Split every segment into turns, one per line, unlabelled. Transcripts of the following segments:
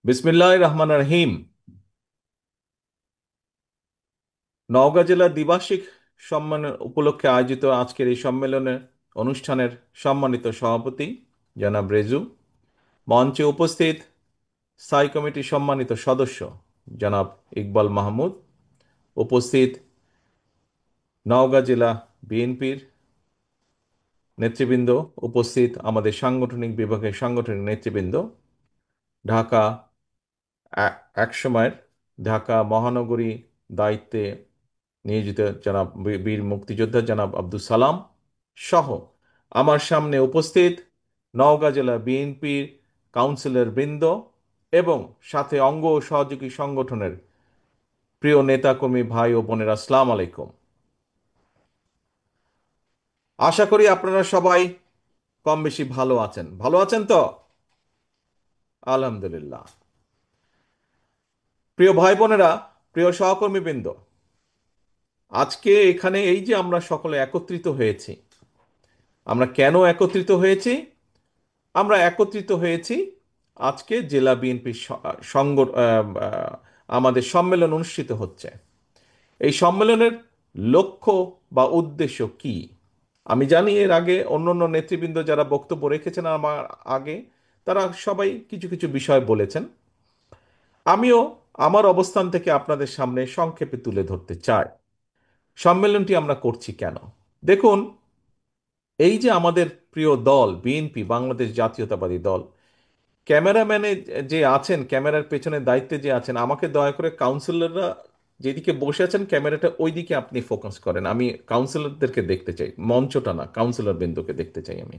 বিসমিল্লাহির রহমানির রহিম। নওগাঁ জেলা দ্বিবার্ষিক সম্মেলন উপলক্ষে আয়োজিত আজকের এই অনুষ্ঠানের সম্মানিত সভাপতি জনাব রেজু, মঞ্চে উপস্থিত স্থায়ী কমিটির সম্মানিত সদস্য জনাব ইকবাল মাহমুদ, উপস্থিত নওগাঁ জেলা বিএনপির নেতৃবৃন্দ, উপস্থিত আমাদের সাংগঠনিক বিভাগের সাংগঠনিক নেতৃবৃন্দ, ঢাকা একসময়ের ঢাকা মহানগরী দায়িত্বে নিয়োজিত জনাব বীর মুক্তিযোদ্ধা জনাব আব্দুল সালাম সহ আমার সামনে উপস্থিত নওগাঁ জেলা বিএনপির কাউন্সিলর বৃন্দ এবং সাথে অঙ্গ ও সহযোগী সংগঠনের প্রিয় নেতাকর্মী ভাই ও বোনেরা, আসসালামু আলাইকুম। আশা করি আপনারা সবাই কম বেশি ভালো আছেন। ভালো আছেন তো? আলহামদুলিল্লাহ। প্রিয় ভাই বোনেরা, প্রিয় সহকর্মীবৃন্দ, আজকে এখানে এই যে আমরা সকলে একত্রিত হয়েছি, আমরা কেন একত্রিত হয়েছি? আমরা একত্রিত হয়েছি আজকে জেলা বিএনপির সংগ আমাদের সম্মেলন অনুষ্ঠিত হচ্ছে। এই সম্মেলনের লক্ষ্য বা উদ্দেশ্য কি? আমি জানি এর আগে অন্য অন্য নেতৃবৃন্দ যারা বক্তব্য রেখেছেন আমার আগে, তারা সবাই কিছু কিছু বিষয় বলেছেন। আমিও আমার অবস্থান থেকে আপনাদের সামনে সংক্ষেপে তুলে ধরতে চাই সম্মেলনটি আমরা করছি কেন। দেখুন, এই যে আমাদের প্রিয় দল বিএনপি, বাংলাদেশ জাতীয়তাবাদী দল, ক্যামেরাম্যানে যে আছেন, ক্যামেরার পেছনে দায়িত্বে যে আছেন, আমাকে দয়া করে কাউন্সিলররা যেদিকে বসে আছেন ক্যামেরাটা ওই দিকে আপনি ফোকাস করেন। আমি কাউন্সিলরদেরকে দেখতে চাই, মঞ্চটা না, কাউন্সিলর বিন্দুকে দেখতে চাই আমি।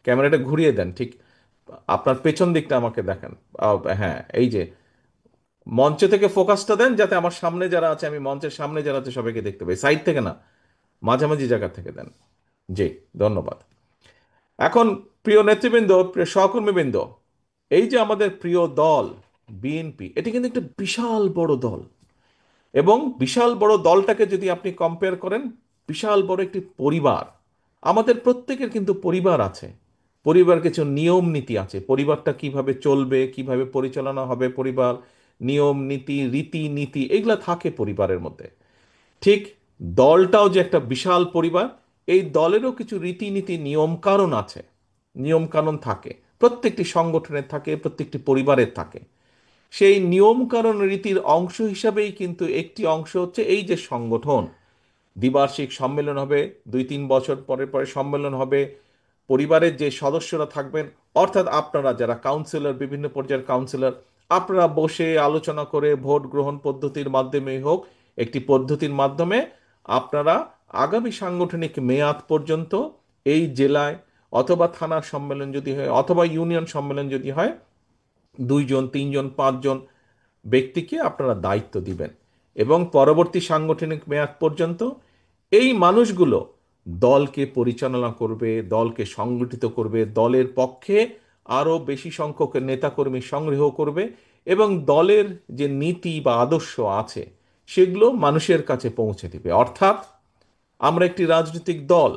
ক্যামেরাটা ঘুরিয়ে দেন, ঠিক আপনার পেছন দিকটা আমাকে দেখান। হ্যাঁ, এই যে মঞ্চ থেকে ফোকাসটা দেন, যাতে আমার সামনে যারা আছে, আমি মঞ্চের সামনে যারা আছে সবাইকে দেখতে পাই, সাইড থেকে না, মাঝামাঝি জায়গা থেকে দেন। জি, ধন্যবাদ। এখন প্রিয় নেতৃবৃন্দ, প্রিয় সহকর্মীবৃন্দ, এই যে আমাদের প্রিয় দল বিএনপি, এটি কিন্তু একটা বিশাল বড় দল। এবং বিশাল বড় দলটাকে যদি আপনি কম্পেয়ার করেন, বিশাল বড় একটি পরিবার। আমাদের প্রত্যেকের কিন্তু পরিবার আছে, পরিবার কিছু নিয়ম নীতি আছে, পরিবারটা কিভাবে চলবে, কিভাবে পরিচালনা হবে পরিবার, নিয়ম নীতি, রীতি নীতি, এগুলা থাকে পরিবারের মধ্যে। ঠিক দলটাও যে একটা বিশাল পরিবার, এই দলেরও কিছু রীতিনীতি নিয়ম কানুন আছে, নিয়ম কানুন থাকে, প্রত্যেকটি সংগঠনের থাকে, প্রত্যেকটি পরিবারের থাকে। সেই নিয়ম কানুন রীতির অংশ হিসাবেই কিন্তু একটি অংশ হচ্ছে এই যে সংগঠন। দ্বিবার্ষিক সম্মেলন হবে, 2-3 বছর পরে পরে সম্মেলন হবে, পরিবারের যে সদস্যরা থাকবেন, অর্থাৎ আপনারা যারা কাউন্সিলর, বিভিন্ন পর্যায়ের কাউন্সিলর, আপনারা বসে আলোচনা করে ভোট গ্রহণ পদ্ধতির মাধ্যমে হোক, একটি পদ্ধতির মাধ্যমে আপনারা আগামী সাংগঠনিক মেয়াদ পর্যন্ত এই জেলায়, অথবা থানার সম্মেলন যদি হয়, অথবা ইউনিয়ন সম্মেলন যদি হয়, 2 জন, 3 জন, 5 জন ব্যক্তিকে আপনারা দায়িত্ব দিবেন। এবং পরবর্তী সাংগঠনিক মেয়াদ পর্যন্ত এই মানুষগুলো দলকে পরিচালনা করবে, দলকে সংগঠিত করবে, দলের পক্ষে আরও বেশি সংখ্যক নেতাকর্মী সংগ্রহ করবে, এবং দলের যে নীতি বা আদর্শ আছে সেগুলো মানুষের কাছে পৌঁছে দিবে। অর্থাৎ আমরা একটি রাজনৈতিক দল,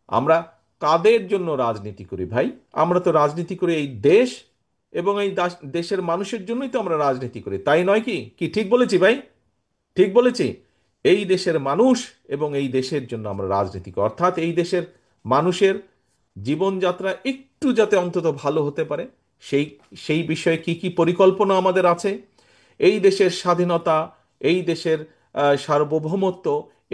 আমরা কাদের জন্য রাজনীতি করি ভাই? আমরা তো রাজনীতি করি এই দেশ এবং এই দেশের মানুষের জন্যই তো আমরা রাজনীতি করি, তাই নয় কি? কি ঠিক বলেছি ভাই? ঠিক বলেছি? এই দেশের মানুষ এবং এই দেশের জন্য আমরা রাজনীতি করি, অর্থাৎ এই দেশের মানুষের জীবনযাত্রা একটু যাতে অন্তত ভালো হতে পারে, সেই সেই বিষয়ে কি কি পরিকল্পনা আমাদের আছে, এই দেশের স্বাধীনতা, এই দেশের সার্বভৌমত্ব,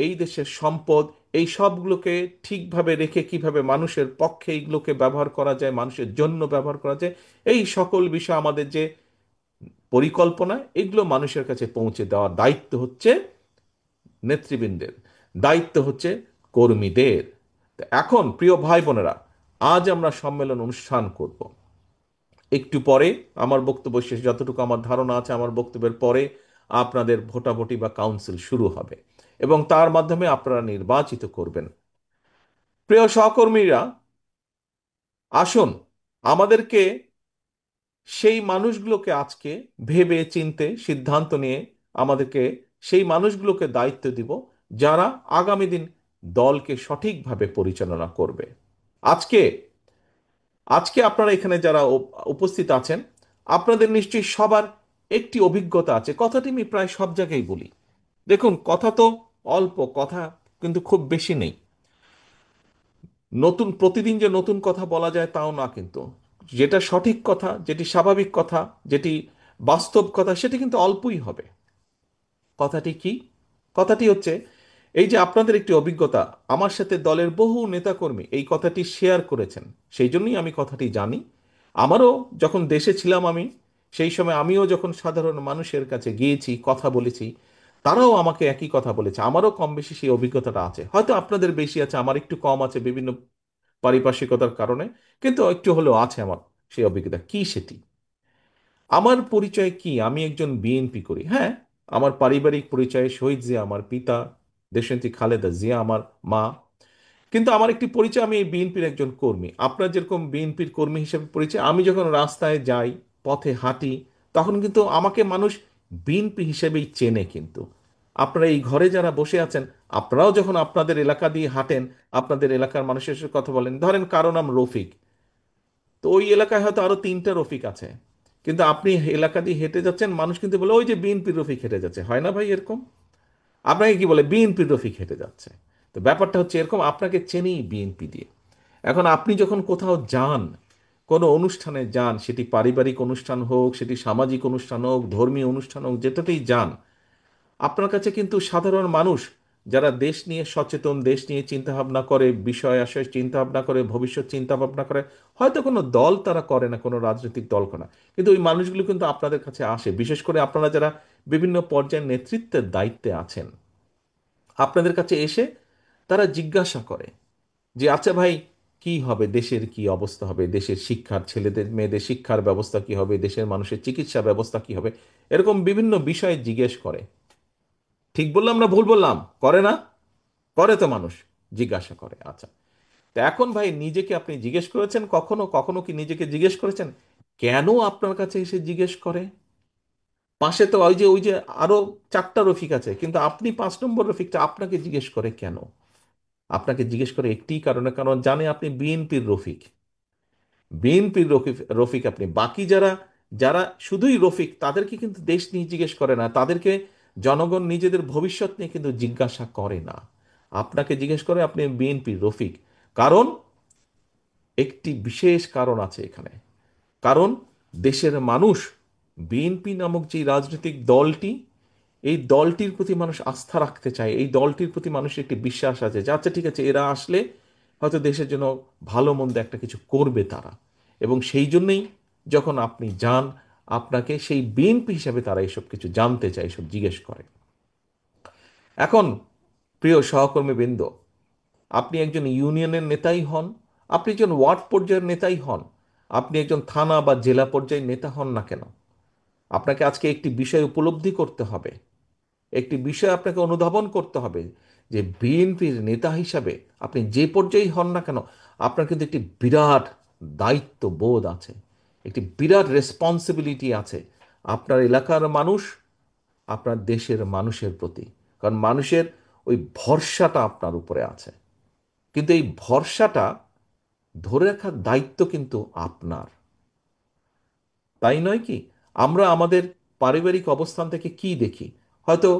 এই দেশের সম্পদ, এই সবগুলোকে ঠিকভাবে রেখে কিভাবে মানুষের পক্ষে এইগুলোকে ব্যবহার করা যায়, মানুষের জন্য ব্যবহার করা যায়, এই সকল বিষয় আমাদের যে পরিকল্পনা, এগুলো মানুষের কাছে পৌঁছে দেওয়ার দায়িত্ব হচ্ছে নেতৃবৃন্দের, দায়িত্ব হচ্ছে কর্মীদের। তো এখন প্রিয় ভাই বোনেরা, আজ আমরা সম্মেলন অনুষ্ঠান করব। একটু পরে আমার বক্তব্য শেষ, যতটুকু আমার ধারণা আছে, আমার বক্তব্যের পরে আপনাদের ভোটাভুটি বা কাউন্সিল শুরু হবে এবং তার মাধ্যমে আপনারা নির্বাচিত করবেন। প্রিয় সহকর্মীরা, আসুন আমাদেরকে সেই মানুষগুলোকে আজকে ভেবে চিন্তে সিদ্ধান্ত নিয়ে আমাদেরকে সেই মানুষগুলোকে দায়িত্ব দিব, যারা আগামী দিন দলকে সঠিকভাবে পরিচালনা করবে। আজকে আজকে আপনারা এখানে যারা উপস্থিত আছেন, আপনাদের নিশ্চয়ই সবার একটি অভিজ্ঞতা আছে, কথাটি আমি প্রায় সব জায়গায় বলি। দেখুন, কথা তো অল্প কথা, কিন্তু খুব বেশি নেই। নতুন প্রতিদিন যে নতুন কথা বলা যায় তাও না, কিন্তু যেটা সঠিক কথা, যেটি স্বাভাবিক কথা, যেটি বাস্তব কথা, সেটি কিন্তু অল্পই হবে। কথাটি কি? কথাটি হচ্ছে এই যে আপনাদের একটি অভিজ্ঞতা, আমার সাথে দলের বহু নেতাকর্মী এই কথাটি শেয়ার করেছেন, সেই জন্যই আমি কথাটি জানি। আমারও যখন দেশে ছিলাম আমি, সেই সময় আমিও যখন সাধারণ মানুষের কাছে গিয়েছি, কথা বলেছি, তারাও আমাকে একই কথা বলেছে। আমারও কম বেশি সেই অভিজ্ঞতাটা আছে, হয়তো আপনাদের বেশি আছে, আমার একটু কম আছে বিভিন্ন পারিপার্শ্বিকতার কারণে, কিন্তু একটু হলেও আছে আমার সেই অভিজ্ঞতা। কি সেটি? আমার পরিচয় কি? আমি একজন বিএনপি করি, হ্যাঁ। আমার পারিবারিক পরিচয় শহীদ জিয়া আমার পিতা, দেশনেত্রী খালেদা জিয়া আমার মা। কিন্তু আমার একটি পরিচয়, আমি এই বিএনপির একজন কর্মী। আপনার যেরকম বিএনপির কর্মী হিসেবে পরিচয়, আমি যখন রাস্তায় যাই, পথে হাঁটি, তখন কিন্তু আমাকে মানুষ বিএনপি হিসেবেই চেনে। কিন্তু আপনারা এই ঘরে যারা বসে আছেন, আপনারাও যখন আপনাদের এলাকা দিয়ে হাঁটেন, আপনাদের এলাকার মানুষের সাথে কথা বলেন, ধরেন কারো নাম রফিক, তো ওই এলাকায় হয়তো আরো 3টা রফিক আছে, কিন্তু আপনি এলাকা দিয়ে হেঁটে যাচ্ছেন, মানুষ কিন্তু বলে ওই যে বিএনপির রফিক হেঁটে যাচ্ছে, হয় না ভাই এরকম? আপনাকে কি বলে? বিএনপির রফিক হেঁটে যাচ্ছে। তো ব্যাপারটা হচ্ছে এরকম, আপনাকে চেনেই বিএনপি দিয়ে। এখন আপনি যখন কোথাও যান, কোনো অনুষ্ঠানে যান, সেটি পারিবারিক অনুষ্ঠান হোক, সেটি সামাজিক অনুষ্ঠান হোক, ধর্মীয় অনুষ্ঠান হোক, যেটাতেই যান, আপনার কাছে কিন্তু সাধারণ মানুষ যারা দেশ নিয়ে সচেতন, দেশ নিয়ে চিন্তাভাবনা করে, বিষয় আশয় চিন্তাভাবনা করে, ভবিষ্যৎ চিন্তাভাবনা করে, হয়তো কোনো দল তারা করে না, কোনো রাজনৈতিক দল করে না, কিন্তু ওই মানুষগুলো কিন্তু আপনাদের কাছে আসে, বিশেষ করে আপনারা যারা বিভিন্ন পর্যায়ে নেতৃত্বের দায়িত্বে আছেন, আপনাদের কাছে এসে তারা জিজ্ঞাসা করে যে আচ্ছা ভাই, কি হবে, দেশের কি অবস্থা হবে, দেশের শিক্ষার, ছেলেদের মেয়েদের শিক্ষার ব্যবস্থা কি হবে, দেশের মানুষের চিকিৎসা ব্যবস্থা কি হবে, এরকম বিভিন্ন বিষয়ে জিজ্ঞেস করে। ঠিক বললাম না ভুল বললাম? করে না? করে তো মানুষ, জিজ্ঞাসা করে। আচ্ছা, তো এখন ভাই, নিজেকে আপনি জিজ্ঞেস করেছেন কখনো? কখনো কি নিজেকে জিজ্ঞেস করেছেন কেন আপনার কাছে এসে জিজ্ঞেস করে? পাশে তো ওই যে আরো 4টা রফিক আছে, কিন্তু আপনি 5 নম্বর রফিকটা আপনাকে জিজ্ঞেস করে কেন? আপনাকে জিজ্ঞেস করে একটি কারণে, কারণ জানে আপনি বিএনপির রফিক। বিএনপির রফিক, রফিক আপনি। বাকি যারা যারা শুধুই রফিক, তাদেরকে কিন্তু দেশ নিয়ে জিজ্ঞেস করে না, তাদেরকে জনগণ নিজেদের ভবিষ্যৎ নিয়ে কিন্তু জিজ্ঞাসা করে না। আপনাকে জিজ্ঞেস করে আপনি বিএনপির রফিক। কারণ, একটি বিশেষ কারণ আছে এখানে। কারণ দেশের মানুষ বিএনপি নামক যে রাজনৈতিক দলটি, এই দলটির প্রতি মানুষ আস্থা রাখতে চায়, এই দলটির প্রতি মানুষের একটি বিশ্বাস আছে যে আচ্ছা ঠিক আছে, এরা আসলে হয়তো দেশের জন্য ভালো মন্দ একটা কিছু করবে তারা। এবং সেই জন্যই যখন আপনি যান, আপনাকে সেই বিএনপি হিসাবে তারা এসব কিছু জানতে চায়, এসব জিজ্ঞেস করে। এখন প্রিয় সহকর্মীবৃন্দ, আপনি একজন ইউনিয়নের নেতাই হন, আপনি একজন ওয়ার্ড পর্যায়ের নেতাই হন, আপনি একজন থানা বা জেলা পর্যায়ের নেতা হন না কেন, আপনাকে আজকে একটি বিষয় উপলব্ধি করতে হবে, একটি বিষয় আপনাকে অনুধাবন করতে হবে, যে বিএনপির নেতা হিসাবে আপনি যে পর্যায়েই হন না কেন, আপনার কিন্তু একটি বিরাট দায়িত্ব বোধ আছে, একটি বিরাট রেসপন্সিবিলিটি আছে আপনার এলাকার মানুষ, আপনার দেশের মানুষের প্রতি। কারণ মানুষের ওই ভরসাটা আপনার উপরে আছে, কিন্তু এই ভরসাটা ধরে রাখার দায়িত্ব কিন্তু আপনার, তাই নয় কি? আমরা আমাদের পারিবারিক অবস্থান থেকে কি দেখি? হয়তো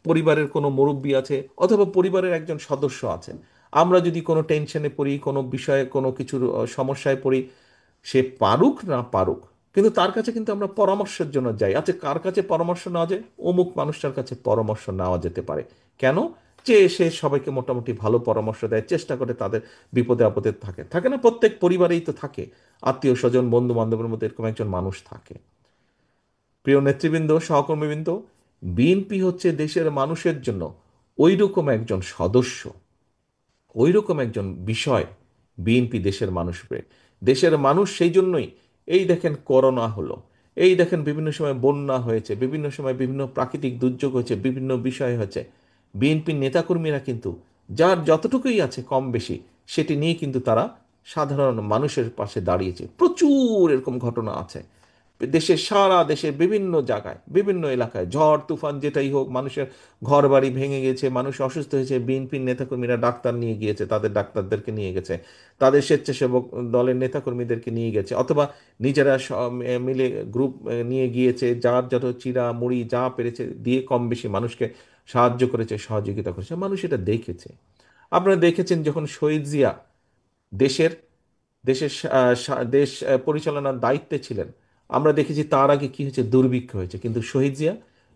পরিবারের কোনো মুরব্বী আছে, অথবা পরিবারের একজন সদস্য আছেন, আমরা যদি কোনো টেনশনে পড়ি, কোনো বিষয়ে কোনো কিছুর সমস্যায় পড়ি, সে পারুক না পারুক, কিন্তু তার কাছে কিন্তু আমরা পরামর্শের জন্য যাই। আচ্ছা, কার কাছে পরামর্শ নেওয়া যায়? অমুক মানুষটার কাছে পরামর্শ নেওয়া যেতে পারে। কেন? যে সে সবাইকে মোটামুটি ভালো পরামর্শ দেয়, চেষ্টা করে তাদের বিপদে আপদে থাকে, থাকে না? প্রত্যেক পরিবারেই তো থাকে আত্মীয় স্বজন, বন্ধু বান্ধবের মধ্যে এরকম একজন মানুষ থাকে। প্রিয় নেতৃবৃন্দ, সহকর্মীবৃন্দ, বিএনপি হচ্ছে দেশের মানুষের জন্য ওই রকম একজন সদস্য, ওই রকম একজন বিষয়। বিএনপি দেশের মানুষকে, দেশের মানুষ সেই জন্যই, এই দেখেন করোনা হলো, এই দেখেন বিভিন্ন সময় বন্যা হয়েছে, বিভিন্ন সময় বিভিন্ন প্রাকৃতিক দুর্যোগ হয়েছে, বিভিন্ন বিষয় হয়েছে, বিএনপির নেতাকর্মীরা কিন্তু যার যতটুকুই আছে কম বেশি, সেটি নিয়ে কিন্তু তারা সাধারণ মানুষের পাশে দাঁড়িয়েছে। প্রচুর এরকম ঘটনা আছে। দেশের সারা দেশের বিভিন্ন জায়গায় বিভিন্ন এলাকায় ঝড় তুফান যেটাই হোক, মানুষের ঘর বাড়ি ভেঙে গেছে, মানুষ অসুস্থ হয়েছে, বিএনপির নেতাকর্মীরা ডাক্তার নিয়ে গিয়েছে, তাদের ডাক্তারদেরকে নিয়ে গেছে, তাদের স্বেচ্ছাসেবক দলের নেতাকর্মীদেরকে নিয়ে গেছে, অথবা নিজেরা মিলে গ্রুপ নিয়ে গিয়েছে, যার যত চিরা মুড়ি যা পেরেছে দিয়ে কম বেশি মানুষকে সাহায্য করেছে, সহযোগিতা করেছে, মানুষ এটা দেখেছে। আপনারা দেখেছেন যখন শহীদ জিয়া দেশের দেশের দেশ পরিচালনার দায়িত্বে ছিলেন, আমরা দেখেছি তার আগে কি হয়েছে, দুর্ভিক্ষ হয়েছে, কিন্তু শহীদ জিয়া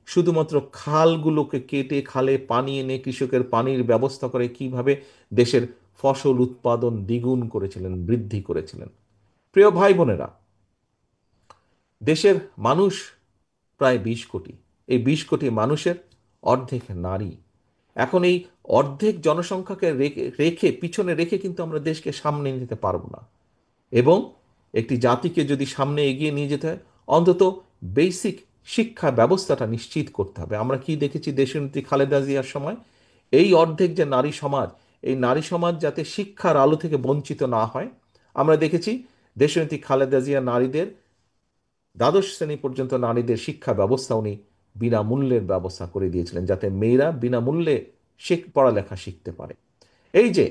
শুধুমাত্র খালগুলোকে কেটে খালে পানি এনে কৃষকের পানির ব্যবস্থা করে কিভাবে দেশের ফসল উৎপাদন দ্বিগুণ করেছিলেন, বৃদ্ধি করেছিলেন। প্রিয় ভাই বোনেরা, দেশের মানুষ প্রায় 20 কোটি। এই 20 কোটি মানুষের অর্ধেক নারী। এখন এই অর্ধেক জনসংখ্যাকে রেখে রেখে পিছনে রেখে কিন্তু আমরা দেশকে সামনে নিতে পারবো না। এবং একটি জাতিকে যদি সামনে এগিয়ে নিয়ে যেতে হয়, অন্তত বেসিক শিক্ষা ব্যবস্থাটা নিশ্চিত করতে হবে। আমরা কি দেখেছি দেশনেত্রী খালেদা জিয়ার সময়, এই অর্ধেক যে নারী সমাজ, এই নারী সমাজ যাতে শিক্ষার আলো থেকে বঞ্চিত না হয়, আমরা দেখেছি দেশনেত্রী খালেদা জিয়া নারীদের দ্বাদশ শ্রেণী পর্যন্ত নারীদের শিক্ষা ব্যবস্থা উনি বিনামূল্যের ব্যবস্থা করে দিয়েছিলেন, যাতে মেয়েরা বিনামূল্যে পড়ালেখা শিখতে পারে। এই যে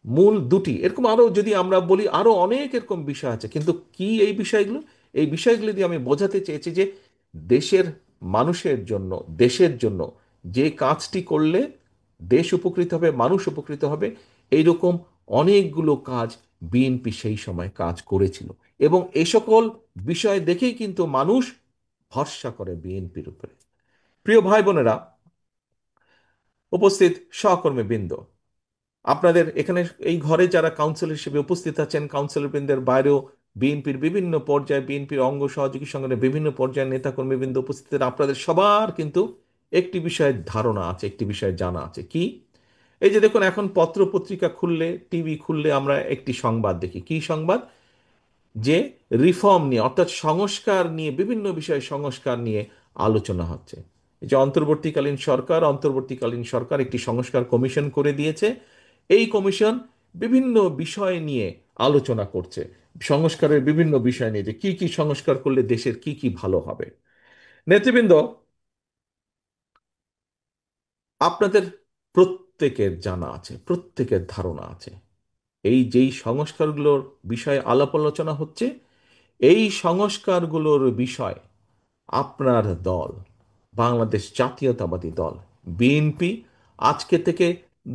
মূল দুটি, এরকম আরো যদি আমরা বলি আরো অনেক এরকম বিষয় আছে, কিন্তু কি এই বিষয়গুলো, এই বিষয়গুলো দিয়ে আমি বোঝাতে চেয়েছি যে দেশের মানুষের জন্য, দেশের জন্য যে কাজটি করলে দেশ উপকৃত হবে, মানুষ উপকৃত হবে, এইরকম অনেকগুলো কাজ বিএনপি সেই সময় কাজ করেছিল। এবং এই সকল বিষয় দেখেই কিন্তু মানুষ ভরসা করে বিএনপির উপরে। প্রিয় ভাই বোনেরা, উপস্থিত সহকর্মীবৃন্দ, আপনাদের এখানে এই ঘরে যারা কাউন্সিলর হিসেবে উপস্থিত আছেন, কাউন্সিলরবৃন্দের বাইরেও বিএনপির বিভিন্ন পর্যায়ে, বিএনপির অঙ্গ সহযোগী সংগঠনের বিভিন্ন পর্যায়ের নেতাকর্মীবৃন্দ উপস্থিত আছেন, আপনাদের সবার কিন্তু একটি বিষয়ের ধারণা আছে, একটি বিষয় জানা আছে। কি? এই যে দেখুন, এখন পত্র পত্রিকা খুললে, টিভি খুললে আমরা একটি সংবাদ দেখি। কি সংবাদ? যে রিফর্ম নিয়ে, অর্থাৎ সংস্কার নিয়ে, বিভিন্ন বিষয়ে সংস্কার নিয়ে আলোচনা হচ্ছে। এই যে অন্তর্বর্তীকালীন সরকার একটি সংস্কার কমিশন করে দিয়েছে। এই কমিশন বিভিন্ন বিষয় নিয়ে আলোচনা করছে, সংস্কারের বিভিন্ন বিষয় নিয়ে, যে কি কি সংস্কার করলে দেশের কি কি ভালো হবে। নেতৃবৃন্দ, আপনাদের প্রত্যেকের জানা আছে, প্রত্যেকের ধারণা আছে, এই যেই সংস্কারগুলোর বিষয়ে আলাপ আলোচনা হচ্ছে, এই সংস্কারগুলোর বিষয় আপনার দল, বাংলাদেশ জাতীয়তাবাদী দল বিএনপি, আজকে থেকে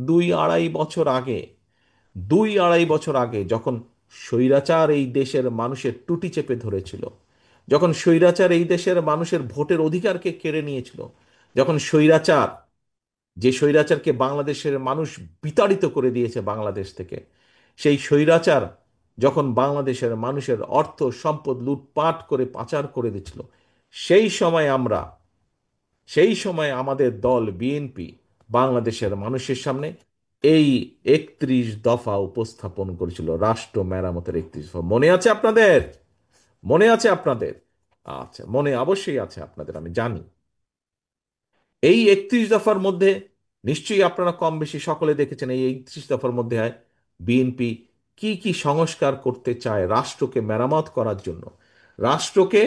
2-2.5 বছর আগে, 2-2.5 বছর আগে যখন স্বৈরাচার এই দেশের মানুষের টুটি চেপে ধরেছিল, যখন স্বৈরাচার এই দেশের মানুষের ভোটের অধিকারকে কেড়ে নিয়েছিল, যখন স্বৈরাচার, যে স্বৈরাচারকে বাংলাদেশের মানুষ বিতাড়িত করে দিয়েছে বাংলাদেশ থেকে, সেই স্বৈরাচার যখন বাংলাদেশের মানুষের অর্থ সম্পদ লুটপাট করে পাচার করে দিচ্ছিল, সেই সময় আমরা, সেই সময় আমাদের দল বিএনপি বাংলাদেশের মানুষের সামনে এই 31 দফা উপস্থাপন করেছিল, রাষ্ট্র মেরামতের 31 দফা। মনে আছে আপনাদের? মনে আছে আপনাদের? আচ্ছা, মনে অবশ্যই আছে আপনাদের, আমি জানি। এই 31 দফার মধ্যে নিশ্চয়ই আপনারা কম বেশি সকলে দেখেছেন, এই 31 দফার মধ্যে বিএনপি কি কি সংস্কার করতে চায় রাষ্ট্রকে মেরামত করার জন্য, রাষ্ট্রকে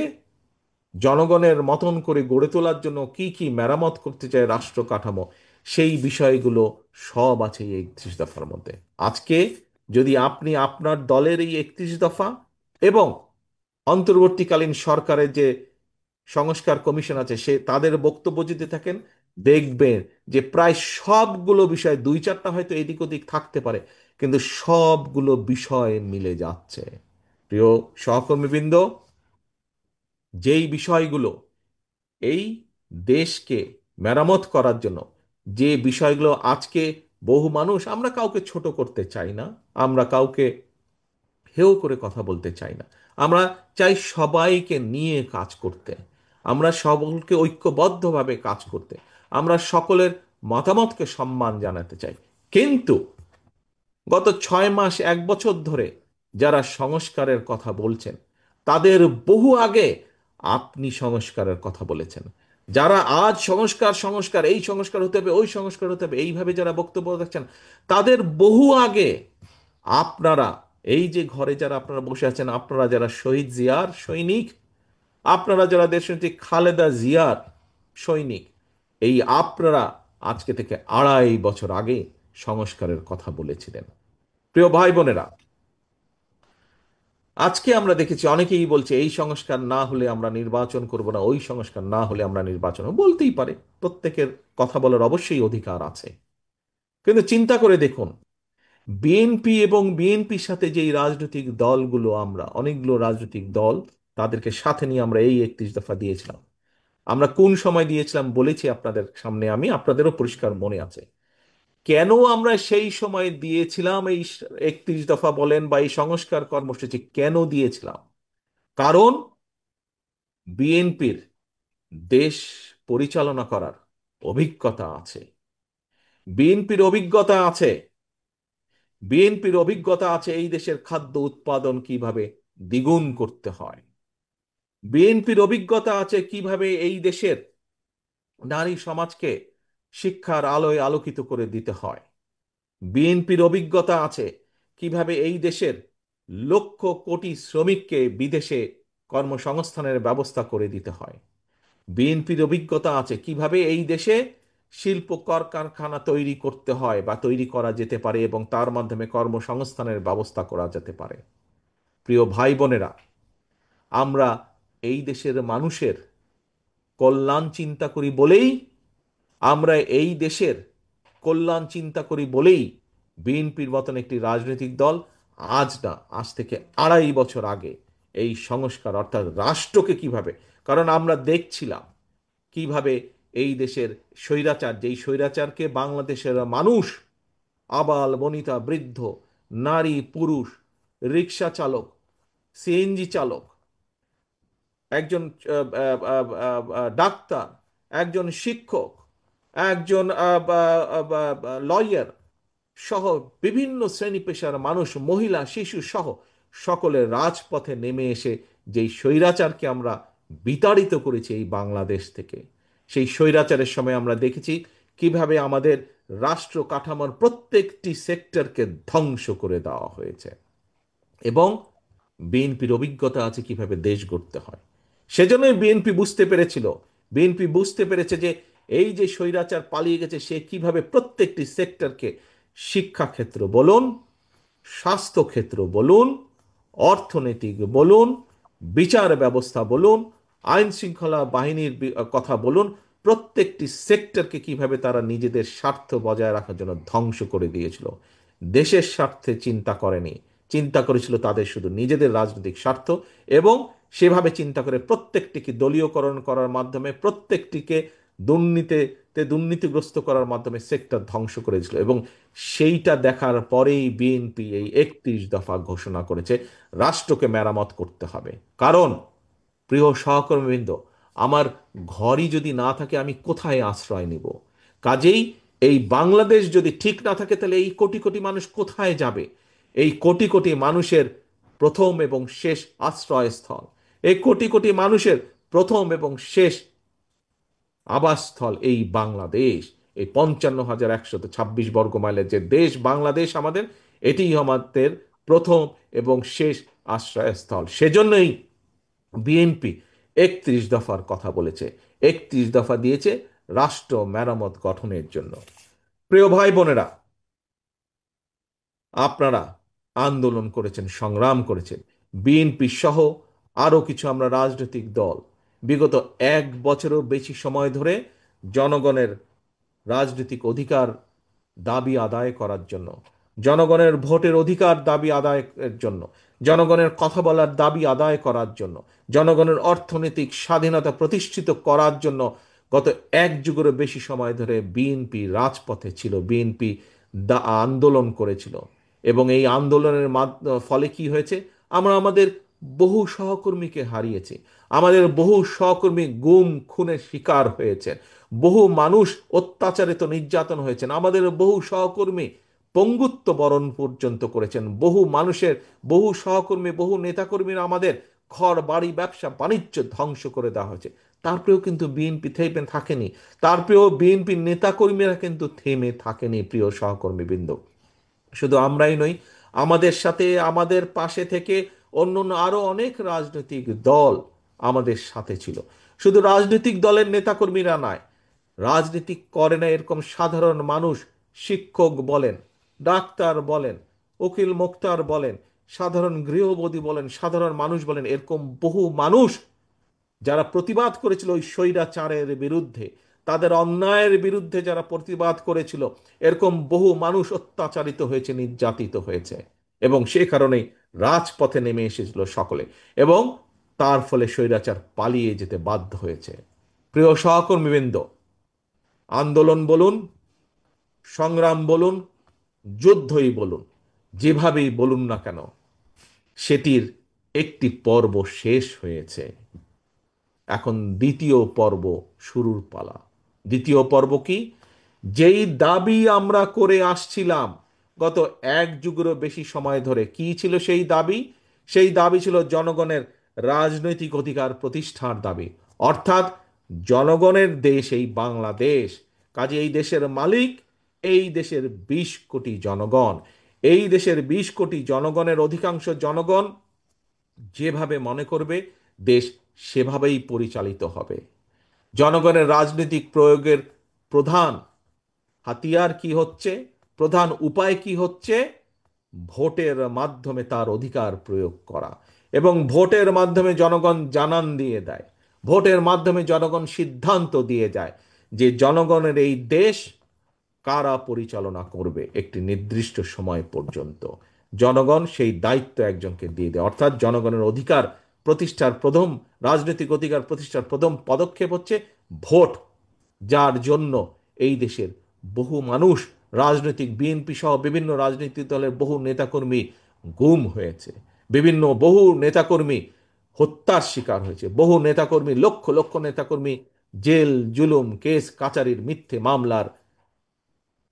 জনগণের মতন করে গড়ে তোলার জন্য কি কি মেরামত করতে চায় রাষ্ট্র কাঠামো, সেই বিষয়গুলো সব আছে এই 31 দফার মধ্যে। আজকে যদি আপনি আপনার দলের এই 31 দফা এবং অন্তর্বর্তীকালীন সরকারের যে সংস্কার কমিশন আছে সে তাদের বক্তব্য যদি থাকেন, দেখবেন যে প্রায় সবগুলো বিষয়, 2-4টা হয়তো এদিক ওদিক থাকতে পারে, কিন্তু সবগুলো বিষয় মিলে যাচ্ছে। প্রিয় সহকর্মীবৃন্দ, যেই বিষয়গুলো এই দেশকে মেরামত করার জন্য, যে বিষয়গুলো আজকে বহু মানুষ, আমরা কাউকে ছোট করতে চাই না, আমরা কাউকে হেও করে কথা বলতে চাই না, আমরা চাই সবাইকে নিয়ে কাজ করতে, আমরা সকলকে ঐক্যবদ্ধভাবে কাজ করতে, আমরা সকলের মতামতকে সম্মান জানাতে চাই। কিন্তু গত 6 মাস 1 বছর ধরে যারা সংস্কারের কথা বলছেন, তাদের বহু আগে আপনি সংস্কারের কথা বলেছেন। যারা আজ সংস্কার সংস্কার, এই সংস্কার হতে হবে, ওই সংস্কার হতে হবে, এইভাবে যারা বক্তব্য রাখছেন, তাদের বহু আগে আপনারা, এই যে ঘরে যারা আপনারা বসে আছেন, আপনারা যারা শহীদ জিয়ার সৈনিক, আপনারা যারা দেশনেত্রী খালেদা জিয়ার সৈনিক, এই আপনারা আজকে থেকে 2.5 বছর আগে সংস্কারের কথা বলেছিলেন। প্রিয় ভাই বোনেরা, আজকে আমরা দেখেছি অনেকেই বলছে এই সংস্কার না হলে আমরা নির্বাচন করব না, ওই সংস্কার না হলে আমরা নির্বাচন বলতেই পারে, প্রত্যেকের কথা বলার অবশ্যই অধিকার আছে। কিন্তু চিন্তা করে দেখুন, বিএনপি এবং বিএনপির সাথে যে রাজনৈতিক দলগুলো, আমরা অনেকগুলো রাজনৈতিক দল, তাদেরকে সাথে নিয়ে আমরা এই 31 দফা দিয়েছিলাম। আমরা কোন সময় দিয়েছিলাম বলেছি আপনাদের সামনে, আমি আপনাদেরও পরিষ্কার মনে আছে। কেন আমরা সেই সময় দিয়েছিলাম এই 31 দফা বলেন বা এই সংস্কার কর্মসূচি কেন দিয়েছিলাম? কারণ বিএনপির দেশ পরিচালনা করার অভিজ্ঞতা আছে। বিএনপির অভিজ্ঞতা আছে, বিএনপির অভিজ্ঞতা আছে এই দেশের খাদ্য উৎপাদন কিভাবে দ্বিগুণ করতে হয়। বিএনপির অভিজ্ঞতা আছে কিভাবে এই দেশের নারী সমাজকে শিক্ষার আলোয় আলোকিত করে দিতে হয়। বিএনপির অভিজ্ঞতা আছে কিভাবে এই দেশের লক্ষ কোটি শ্রমিককে বিদেশে কর্মসংস্থানের ব্যবস্থা করে দিতে হয়। বিএনপির অভিজ্ঞতা আছে কিভাবে এই দেশে শিল্প কারখানা তৈরি করতে হয় বা তৈরি করা যেতে পারে এবং তার মাধ্যমে কর্মসংস্থানের ব্যবস্থা করা যেতে পারে। প্রিয় ভাই বোনেরা, আমরা এই দেশের মানুষের কল্যাণ চিন্তা করি বলেই, আমরা এই দেশের কল্যাণ চিন্তা করি বলেই বিএনপির মতন একটি রাজনৈতিক দল আজ না, আজ থেকে 2.5 বছর আগে এই সংস্কার অর্থাৎ রাষ্ট্রকে কিভাবে, কারণ আমরা দেখছিলাম কিভাবে এই দেশের স্বৈরাচার, যেই স্বৈরাচারকে বাংলাদেশের মানুষ, আবাল বনিতা বৃদ্ধ, নারী পুরুষ, রিক্সা চালক, সিএনজি চালক, একজন ডাক্তার, একজন শিক্ষক, একজন লয়ার সহ বিভিন্ন শ্রেণী পেশার মানুষ, মহিলা শিশু সহ সকলের রাজপথে নেমে এসে যেই স্বৈরাচারকে আমরা বিতাড়িত করেছি এই বাংলাদেশ থেকে, সেই স্বৈরাচারের সময় আমরা দেখেছি কিভাবে আমাদের রাষ্ট্র কাঠামোর প্রত্যেকটি সেক্টরকে ধ্বংস করে দেওয়া হয়েছে। এবং বিএনপির অভিজ্ঞতা আছে কিভাবে দেশ গড়তে হয়। সেজন্যই বিএনপি বুঝতে পেরেছিল, বিএনপি বুঝতে পেরেছে যে এই যে স্বৈরাচার পালিয়ে গেছে সে কিভাবে প্রত্যেকটি সেক্টরকে, শিক্ষাক্ষেত্র বলুন, স্বাস্থ্যক্ষেত্র বলুন, অর্থনৈতিক বলুন, বিচার ব্যবস্থা বলুন, আইন শৃঙ্খলা বাহিনীর কথা বলুন, প্রত্যেকটি সেক্টরকে কিভাবে তারা নিজেদের স্বার্থ বজায় রাখার জন্য ধ্বংস করে দিয়েছিল। দেশের স্বার্থে চিন্তা করেনি, চিন্তা করেছিল তাদের শুধু নিজেদের রাজনৈতিক স্বার্থ। এবং সেভাবে চিন্তা করে প্রত্যেকটিকে দলীয়করণ করার মাধ্যমে, প্রত্যেকটিকে দুর্নীতিগ্রস্ত করার মাধ্যমে সেক্টর ধ্বংস করেছিল। এবং সেইটা দেখার পরেই বিএনপি এই 31 দফা ঘোষণা করেছে রাষ্ট্রকে মেরামত করতে হবে। কারণ প্রিয় সহকর্মীবৃন্দ, আমার ঘরই যদি না থাকে আমি কোথায় আশ্রয় নিব? কাজেই এই বাংলাদেশ যদি ঠিক না থাকে তাহলে এই কোটি কোটি মানুষ কোথায় যাবে? এই কোটি কোটি মানুষের প্রথম এবং শেষ আশ্রয়স্থল, এই কোটি কোটি মানুষের প্রথম এবং শেষ আবাসস্থল এই বাংলাদেশ, এই 55,126 বর্গ মাইলের যে দেশ বাংলাদেশ আমাদের, এটিই আমাদের প্রথম এবং শেষ আশ্রয়স্থল। সেজন্যই বিএনপি 31 দফার কথা বলেছে, 31 দফা দিয়েছে রাষ্ট্র মেরামত গঠনের জন্য। প্রিয় ভাই বোনেরা, আপনারা আন্দোলন করেছেন, সংগ্রাম করেছেন, বিএনপি সহ আরো কিছু আমরা রাজনৈতিক দল বিগত 1 বছরেরও বেশি সময় ধরে জনগণের রাজনৈতিক অধিকার দাবি আদায় করার জন্য, জনগণের ভোটের অধিকার দাবি আদায়ের জন্য, জনগণের কথা বলার দাবি আদায় করার জন্য, জনগণের অর্থনৈতিক স্বাধীনতা প্রতিষ্ঠিত করার জন্য গত 1 যুগেরও বেশি সময় ধরে বিএনপি রাজপথে ছিল, বিএনপি আন্দোলন করেছিল। এবং এই আন্দোলনের ফলে কি হয়েছে? আমরা আমাদের বহু সহকর্মীকে হারিয়েছি, আমাদের বহু সহকর্মী গুম খুনের শিকার হয়েছে, বহু মানুষ অত্যাচারিত নির্যাতন হয়েছেন, আমাদের বহু সহকর্মী পঙ্গুত্ব বরণ পর্যন্ত করেছেন, বহু মানুষের, বহু সহকর্মী, বহু নেতাকর্মীরা আমাদের ঘর বাড়ি ব্যবসা বাণিজ্য ধ্বংস করে দেওয়া হয়েছে। তারপরেও কিন্তু বিএনপি থেমে থাকেনি, তারপরেও বিএনপির নেতাকর্মীরা কিন্তু থেমে থাকেনি। প্রিয় সহকর্মীবৃন্দ, শুধু আমরাই নই, আমাদের সাথে আমাদের পাশে থেকে অন্য অন্য আরো অনেক রাজনৈতিক দল আমাদের সাথে ছিল। শুধু রাজনৈতিক দলের নেতাকর্মীরা নয়, রাজনীতি করে না এরকম সাধারণ মানুষ, শিক্ষক বলেন, ডাক্তার বলেন, উকিল মোক্তার বলেন, সাধারণ গৃহবধূ বলেন, সাধারণ মানুষ বলেন, এরকম বহু মানুষ যারা প্রতিবাদ করেছিল ওই স্বৈরাচারের বিরুদ্ধে, তাদের অন্যায়ের বিরুদ্ধে যারা প্রতিবাদ করেছিল, এরকম বহু মানুষ অত্যাচারিত হয়েছে, নির্যাতিত হয়েছে, এবং সে কারণেই রাজপথে নেমে এসেছিল সকলে, এবং তার ফলে স্বৈরাচার পালিয়ে যেতে বাধ্য হয়েছে। প্রিয় সহকর্মীবৃন্দ, আন্দোলন বলুন, সংগ্রাম বলুন, যুদ্ধই বলুন, যেভাবেই বলুন না কেন, সেটির একটি পর্ব শেষ হয়েছে। এখন দ্বিতীয় পর্ব শুরুর পালা। দ্বিতীয় পর্ব কি? যেই দাবি আমরা করে আসছিলাম গত এক যুগেরও বেশি সময় ধরে, কি ছিল সেই দাবি? সেই দাবি ছিল জনগণের রাজনৈতিক অধিকার প্রতিষ্ঠার দাবি। অর্থাৎ জনগণের দেশ এই বাংলাদেশ, কাজে এই দেশের মালিক এই দেশের 20 কোটি জনগণ। এই দেশের 20 কোটি জনগণের অধিকাংশ জনগণ যেভাবে মনে করবে, দেশ সেভাবেই পরিচালিত হবে। জনগণের রাজনৈতিক প্রয়োগের প্রধান হাতিয়ার কি হচ্ছে, প্রধান উপায় কি হচ্ছে? ভোটের মাধ্যমে তার অধিকার প্রয়োগ করা। এবং ভোটের মাধ্যমে জনগণ জানান দিয়ে দেয়, ভোটের মাধ্যমে জনগণ সিদ্ধান্ত দিয়ে যায় যে জনগণের এই দেশ কারা পরিচালনা করবে একটি নির্দিষ্ট সময় পর্যন্ত। জনগণ সেই দায়িত্ব একজনকে দিয়ে দেয়। অর্থাৎ জনগণের অধিকার প্রতিষ্ঠার প্রথম, রাজনৈতিক অধিকার প্রতিষ্ঠার প্রথম পদক্ষেপ হচ্ছে ভোট, যার জন্য এই দেশের বহু মানুষ, রাজনৈতিক বিএনপি সহ বিভিন্ন রাজনৈতিক দলের বহু নেতাকর্মী গুম হয়েছে, বহু নেতাকর্মী হত্যার শিকার হয়েছে, বহু নেতাকর্মী, লক্ষ লক্ষ নেতাকর্মী জেল জুলুম কেস কাচারির মিথ্যে মামলার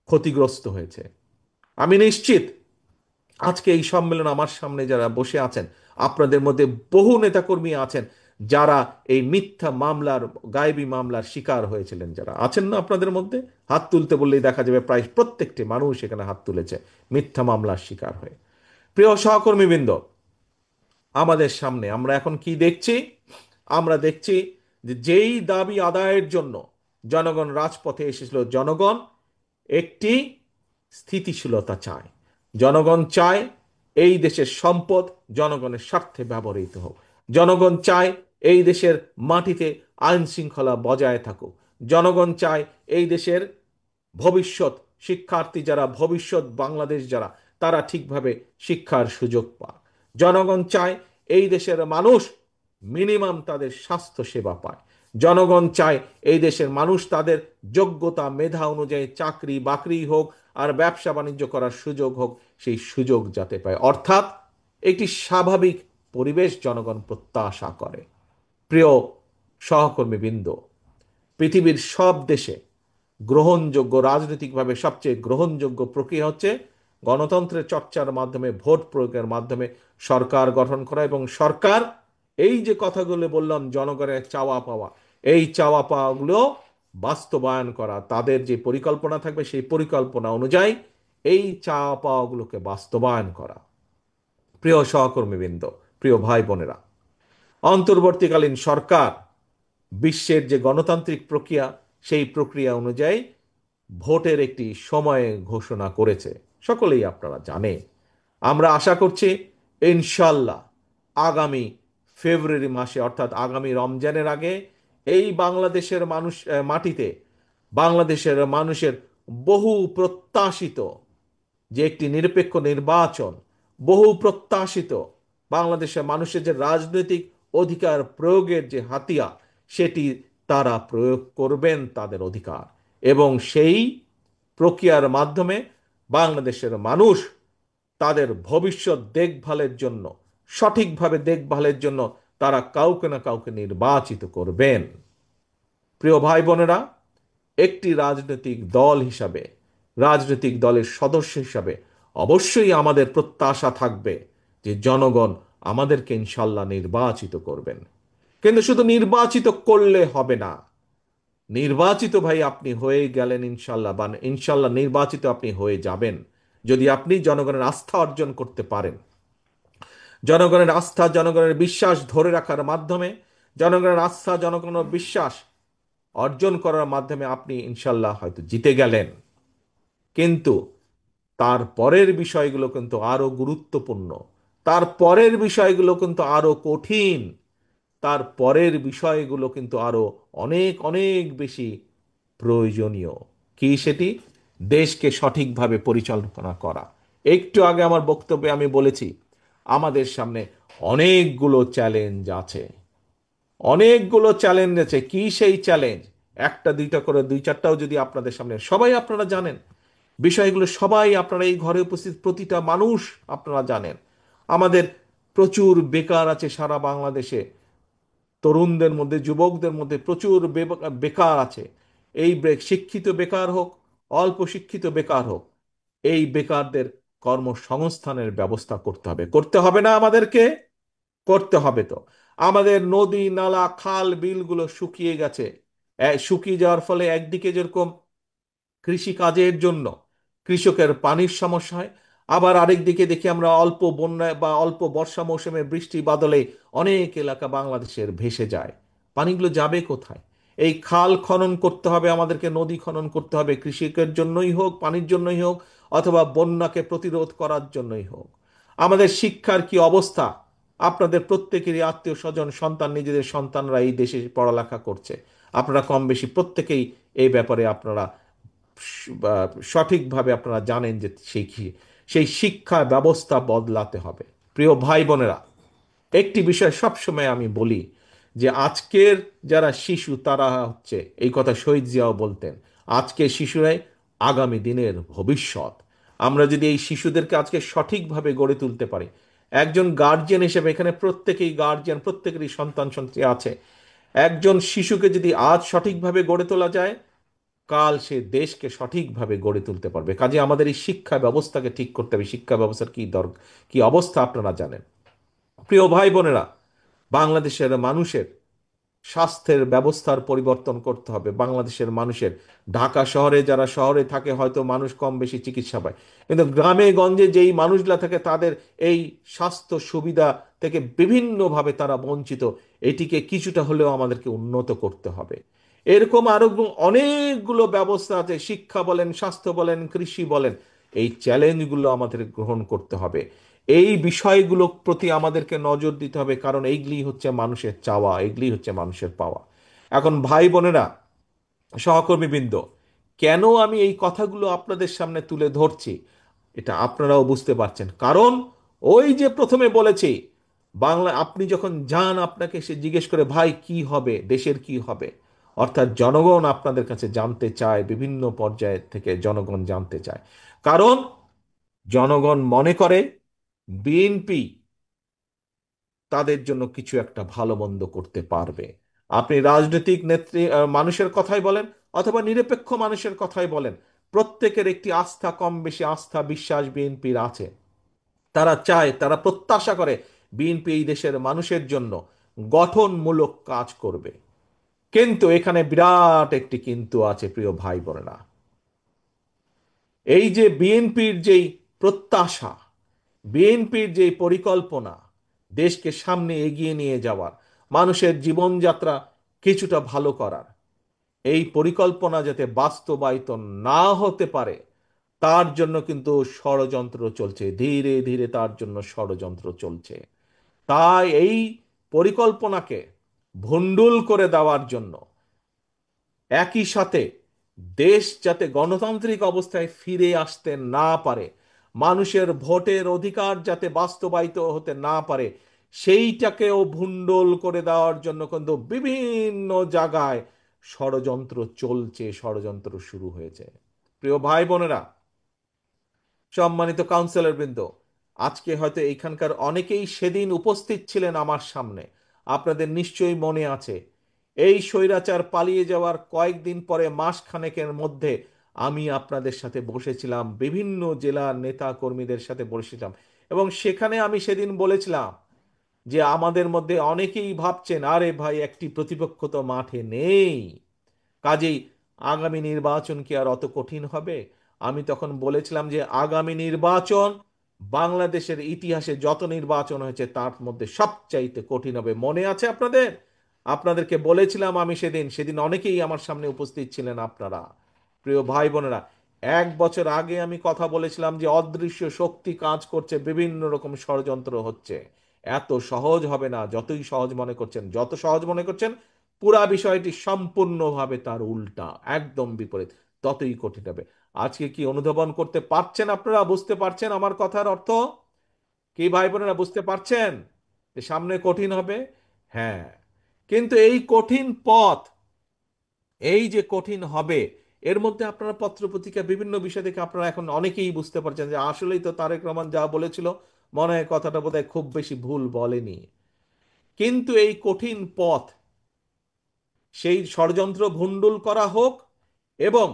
ক্ষতিগ্রস্ত হয়েছে। আমি নিশ্চিত আজকে এই সম্মেলন আমার সামনে যারা বসে আছেন, আপনাদের মধ্যে বহু নেতাকর্মী আছেন যারা এই মিথ্যা মামলার, গায়েবী মামলার শিকার হয়েছিলেন। যারা আছেন না আপনাদের মধ্যে, হাত তুলতে বললেই দেখা যাবে প্রায় প্রত্যেকটি মানুষ এখানে হাত তুলেছে মিথ্যা মামলার শিকার হয়ে। প্রিয় সহকর্মীবৃন্দ, আমাদের সামনে আমরা এখন কি দেখছি? আমরা দেখছি যে যেই দাবি আদায়ের জন্য জনগণ রাজপথে এসেছিল, জনগণ একটি স্থিতিশীলতা চায়। জনগণ চায় এই দেশের সম্পদ জনগণের স্বার্থে ব্যবহৃত হোক। জনগণ চায় এই দেশের মাটিতে আইন শৃঙ্খলা বজায় থাকুক। জনগণ চায় এই দেশের ভবিষ্যৎ শিক্ষার্থী যারা, ভবিষ্যৎ বাংলাদেশ যারা, তারা ঠিকভাবে শিক্ষার সুযোগ পায়। জনগণ চায় এই দেশের মানুষ মিনিমাম তাদের স্বাস্থ্য সেবা পায়। জনগণ চায় এই দেশের মানুষ তাদের যোগ্যতা মেধা অনুযায়ী চাকরি বাকরি হোক আর ব্যবসা বাণিজ্য করার সুযোগ হোক, সেই সুযোগ যাতে পায়। অর্থাৎ একটি স্বাভাবিক পরিবেশ জনগণ প্রত্যাশা করে। প্রিয় সহকর্মীবৃন্দ, পৃথিবীর সব দেশে গ্রহণযোগ্য, রাজনৈতিকভাবে সবচেয়ে গ্রহণযোগ্য প্রক্রিয়া হচ্ছে গণতন্ত্রের চর্চার মাধ্যমে, ভোট প্রয়োগের মাধ্যমে সরকার গঠন করা, এবং সরকার এই যে কথাগুলো বললাম জনগণের চাওয়া পাওয়া, এই চাওয়া পাওয়াগুলো বাস্তবায়ন করা। তাদের যে পরিকল্পনা থাকবে সেই পরিকল্পনা অনুযায়ী এই চাওয়া পাওয়াগুলোকে বাস্তবায়ন করা। প্রিয় সহকর্মীবৃন্দ, প্রিয় ভাই বোনেরা, অন্তর্বর্তীকালীন সরকার বিশ্বের যে গণতান্ত্রিক প্রক্রিয়া, সেই প্রক্রিয়া অনুযায়ী ভোটের একটি সময় ঘোষণা করেছে, সকলেই আপনারা জানেন। আমরা আশা করছি ইনশাল্লাহ আগামী ফেব্রুয়ারি মাসে, অর্থাৎ আগামী রমজানের আগে, এই বাংলাদেশের মাটিতে বাংলাদেশের মানুষের বহু প্রত্যাশিত যে একটি নিরপেক্ষ নির্বাচন, বহু প্রত্যাশিত বাংলাদেশের মানুষের যে রাজনৈতিক অধিকার প্রয়োগের যে হাতিয়ার, সেটি তারা প্রয়োগ করবেন তাদের অধিকার, এবং সেই প্রক্রিয়ার মাধ্যমে বাংলাদেশের মানুষ তাদের ভবিষ্যৎ দেখভালের জন্য, সঠিকভাবে দেখভালের জন্য তারা কাউকে না কাউকে নির্বাচিত করবেন। প্রিয় ভাই বোনেরা, একটি রাজনৈতিক দল হিসাবে, রাজনৈতিক দলের সদস্য হিসাবে অবশ্যই আমাদের প্রত্যাশা থাকবে যে জনগণ আমাদেরকে ইনশাল্লাহ নির্বাচিত করবেন। কিন্তু শুধু নির্বাচিত করলে হবে না। নির্বাচিত ভাই আপনি হয়ে গেলেন ইনশাল্লাহ, বা ইনশাল্লাহ নির্বাচিত আপনি হয়ে যাবেন যদি আপনি জনগণের আস্থা অর্জন করতে পারেন। জনগণের আস্থা, জনগণের বিশ্বাস ধরে রাখার মাধ্যমে, জনগণের আস্থা, জনগণের বিশ্বাস অর্জন করার মাধ্যমে আপনি ইনশাল্লাহ হয়তো জিতে গেলেন, কিন্তু তার পরের বিষয়গুলো কিন্তু আরো গুরুত্বপূর্ণ, তার পরের বিষয়গুলো কিন্তু আরো কঠিন, তার পরের বিষয়গুলো কিন্তু আরো অনেক অনেক বেশি প্রয়োজনীয়। কি সেটি? দেশকে সঠিকভাবে পরিচালনা করা। একটু আগে আমার বক্তব্যে আমি বলেছি আমাদের সামনে অনেকগুলো চ্যালেঞ্জ আছে, অনেকগুলো চ্যালেঞ্জ আছে। কি সেই চ্যালেঞ্জ? একটা দুইটা করে দুই চারটাও যদি আপনাদের সামনে, সবাই আপনারা জানেন বিষয়গুলো, সবাই আপনারা এই ঘরে উপস্থিত প্রতিটা মানুষ আপনারা জানেন। আমাদের প্রচুর বেকার আছে সারা বাংলাদেশে, তরুণদের মধ্যে, যুবকদের মধ্যে প্রচুর বেকার আছে। এই শিক্ষিত বেকার হোক, অল্প শিক্ষিত বেকার হোক, এই বেকারদের কর্মসংস্থানের ব্যবস্থা করতে হবে। করতে হবে না আমাদেরকে? করতে হবে তো। আমাদের নদী নালা খাল বিলগুলো শুকিয়ে গেছে। শুকিয়ে যাওয়ার ফলে একদিকে যেরকম কৃষি কাজের জন্য কৃষকের পানির সমস্যা হয়, আবার আরেক দিকে দেখি আমরা অল্প বন্যায় বা অল্প বর্ষা মৌসুমে বৃষ্টি বাদলে অনেক এলাকা বাংলাদেশের ভেসে যায়। পানিগুলো যাবে কোথায়? এই খাল খনন করতে হবে আমাদেরকে, নদী খনন করতে হবে, কৃষিকের জন্যই হোক, পানির জন্যই হোক, অথবা বন্যাকে প্রতিরোধ করার জন্যই হোক। আমাদের শিক্ষার কি অবস্থা? আপনাদের প্রত্যেকেরই আত্মীয় স্বজন সন্তান, নিজেদের সন্তানরা এই দেশে পড়ালেখা করছে। আপনারা কম বেশি প্রত্যেকেই এই ব্যাপারে আপনারা সঠিকভাবে আপনারা জানেন যে সেই শিক্ষা ব্যবস্থা বদলাতে হবে। প্রিয় ভাই বোনেরা, একটি বিষয় সবসময় আমি বলি যে আজকের যারা শিশু তারা হচ্ছে, এই কথা শহীদ জিয়াও বলতেন, আজকের শিশুরাই আগামী দিনের ভবিষ্যৎ। আমরা যদি এই শিশুদেরকে আজকে সঠিকভাবে গড়ে তুলতে পারি, একজন গার্জিয়ান হিসেবে, এখানে প্রত্যেকেই গার্জিয়ান, প্রত্যেকেরই সন্তান সন্ততি আছে, একজন শিশুকে যদি আজ সঠিকভাবে গড়ে তোলা যায়, কাল সে দেশকে সঠিকভাবে গড়ে তুলতে পারবে। কাজে আমাদের এই শিক্ষা ব্যবস্থাকে ঠিক করতে হবে। শিক্ষা ব্যবস্থার কি দরকার, কি অবস্থা আপনারা জানেন। প্রিয় ভাই বোনেরা, বাংলাদেশের মানুষের স্বাস্থ্যের ব্যবস্থার পরিবর্তন করতে হবে। বাংলাদেশের মানুষের, ঢাকা শহরে যারা শহরে থাকে হয়তো মানুষ কম বেশি চিকিৎসা পায়, কিন্তু গ্রামে গঞ্জে যেই মানুষগুলা থাকে তাদের এই স্বাস্থ্য সুবিধা থেকে বিভিন্নভাবে তারা বঞ্চিত। এটিকে কিছুটা হলেও আমাদেরকে উন্নত করতে হবে। এরকম আরো অনেকগুলো ব্যবস্থা আছে, শিক্ষা বলেন, স্বাস্থ্য বলেন, কৃষি বলেন। এই চ্যালেঞ্জগুলো আমাদের গ্রহণ করতে হবে। এই বিষয়গুলোর প্রতি আমাদেরকে নজর দিতে হবে, কারণ এইগুলি হচ্ছে মানুষের চাওয়া, এগুলি হচ্ছে মানুষের পাওয়া। এখন ভাই বোনেরা, সহকর্মীবৃন্দ, কেন আমি এই কথাগুলো আপনাদের সামনে তুলে ধরছি এটা আপনারাও বুঝতে পারছেন। কারণ ওই যে প্রথমে বলেছি, বাংলা আপনি যখন যান আপনাকে সে জিজ্ঞেস করে ভাই কি হবে, দেশের কি হবে, অর্থাৎ জনগণ আপনাদের কাছে জানতে চায়, বিভিন্ন পর্যায় থেকে জনগণ জানতে চায়। কারণ জনগণ মনে করে বিএনপি তাদের জন্য কিছু একটা ভালো মন্দ করতে পারবে। আপনি রাজনৈতিক নেত্রী মানুষের কথাই বলেন অথবা নিরপেক্ষ মানুষের কথাই বলেন, প্রত্যেকের একটি আস্থা, কম বেশি আস্থা বিশ্বাস বিএনপির আছে। তারা চায়, তারা প্রত্যাশা করে বিএনপি এই দেশের মানুষের জন্য গঠনমূলক কাজ করবে। কিন্তু এখানে বিরাট একটি কিন্তু আছে প্রিয় ভাই বোনেরা। এই যে বিএনপির যেই প্রত্যাশা, বিএনপির যে পরিকল্পনা, দেশকে সামনে এগিয়ে নিয়ে যাওয়ার, মানুষের জীবনযাত্রা কিছুটা ভালো করার, এই পরিকল্পনা যাতে বাস্তবায়িত না হতে পারে তার জন্য কিন্তু ষড়যন্ত্র চলছে, ধীরে ধীরে তার জন্য ষড়যন্ত্র চলছে। তাই এই পরিকল্পনাকে ভণ্ডুল করে দেওয়ার জন্য, একই সাথে দেশ যাতে গণতান্ত্রিক অবস্থায় ফিরে আসতে না পারে, মানুষের ভোটের অধিকার যাতে বাস্তবায়িত হতে না পারে, সেইটাকেও ভণ্ডুল করে দেওয়ার জন্য কিন্তু বিভিন্ন জায়গায় ষড়যন্ত্র চলছে, ষড়যন্ত্র শুরু হয়েছে। প্রিয় ভাই বোনেরা, সম্মানিত কাউন্সিলর বৃন্দ, আজকে হয়তো এখানকার অনেকেই সেদিন উপস্থিত ছিলেন আমার সামনে। আপনাদের নিশ্চয়ই মনে আছে, এই স্বৈরাচার পালিয়ে যাওয়ার কয়েকদিন পরে, মাস খানেকের মধ্যে আমি আপনাদের সাথে বসেছিলাম, বিভিন্ন জেলার নেতা কর্মীদের সাথে বসেছিলাম, এবং সেখানে আমি সেদিন বলেছিলাম যে আমাদের মধ্যে অনেকেই ভাবছেন আরে ভাই একটি প্রতিপক্ষ তো মাঠে নেই, কাজেই আগামী নির্বাচন কি আর অত কঠিন হবে? আমি তখন বলেছিলাম যে আগামী নির্বাচন বাংলাদেশের ইতিহাসে যত নির্বাচন হয়েছে তার মধ্যে সবচাইতে কঠিন হবে। মনে আছে আপনাদের? আপনাদেরকে বলেছিলাম আমি সেদিন, সেদিন অনেকেই আমার সামনে উপস্থিত ছিলেন আপনারা, প্রিয় ভাই বোনেরা। 1 বছর আগে আমি কথা বলেছিলাম যে অদৃশ্য শক্তি কাজ করছে, বিভিন্ন রকম ষড়যন্ত্র হচ্ছে, এত সহজ হবে না যতই সহজ মনে করছেন। যত সহজ মনে করছেন, পুরা বিষয়টি সম্পূর্ণভাবে তার উল্টা, একদম বিপরীত, ততই কঠিন হবে। আজকে কি অনুধাবন করতে পারছেন আপনারা? বুঝতে পারছেন আমার কথার অর্থ কি ভাই বোনেরা? বুঝতে পারছেন যে সামনে কঠিন হবে? হ্যাঁ। কিন্তু এই কঠিন পথ, এই যে কঠিন হবে, এর মধ্যে আপনারা পত্রপত্রিকা বিভিন্ন বিষয় থেকে আপনারা এখন অনেকেই বুঝতে পারছেন যে আসলেই তো তারেক রহমান যা বলেছিল, মনে হয় কথাটা বোধহয় খুব বেশি ভুল বলেনি। কিন্তু এই কঠিন পথ, সেই ষড়যন্ত্র ভণ্ডুল করা হোক, এবং